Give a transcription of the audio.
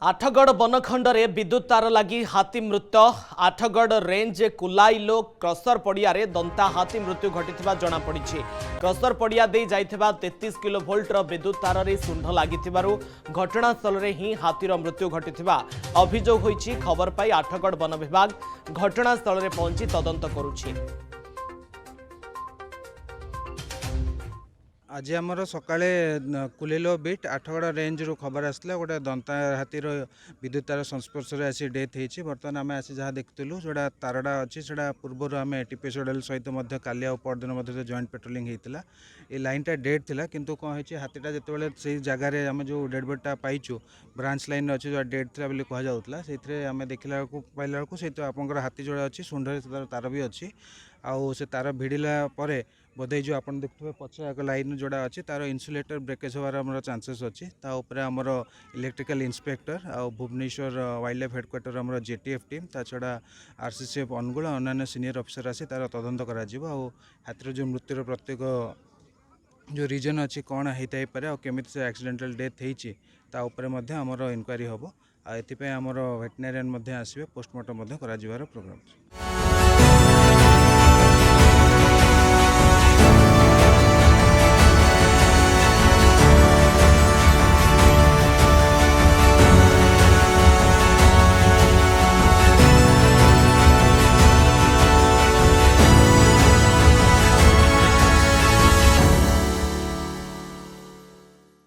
आठगढ़ बनखंड में विद्युत तार लगी हाथी मृत्यु। आठगढ़ रेंज कुलाइलो क्रसर पड़िया दंता हाथी मृत्यु घटी जमापड़ी। क्रसर पड़िया दे जाइथिबा 33 किलोभोल्टर विद्युत तार रे सुंढ लगी घटनास्थल में ही हाथीर मृत्यु घटी अभियोग होईछि। खबर पाई आठगढ़ वन विभाग घटनास्थल में पहुंची तदंत करुछि। आज आमर सकाळे कुलेलो बीट आठगड़ रेंज रू खबर आसला गोटे दंता हाथीर विद्युत तार संस्पर्श आसी डेथ होती। बर्तमान आम आसी जहाँ देखुलू जोड़ा तारटा अच्छी से पूर्वर आम टीपीएसओडीएल सहित काली आ परदिन जॉइंट पेट्रोलिंग होता। ये लाइनटा डेड थिला किंतु कौन है हाथीटा जिते से जगार आम जो डेड बॉडीटा पाइचु ब्रांच लाइन अच्छी जो डेड था बोली कहला से आम देखला पाइला से आपंकर हाथी जोड़ा अच्छी सुंडे तार भी अच्छी आउ से तार भिड़ला बोधे जो आप देखते पछा एक लाइन जोड़ा अच्छी तार इन्सुलेटर ब्रेकेज होवार चांसेस अच्छी। आमर इलेक्ट्रिकल इंस्पेक्टर आ भुवनेश्वर वाइल्ड लाइफ हेडक्वार्टर आमर जेटीएफ टीम ता छड़ा आरसीसीएफ अनुगुल अन्य सीनियर अफिसर आसी तार तदंत करा हाथीर जो मृत्युर प्रत्येक जो रीजन अच्छी कौन होता है केमी से एक्सीडेंटल डेथ होती आमर इनक्वारी हम आमर वेटनेरियन आसवे पोस्टमार्टम करा प्रोग्राम।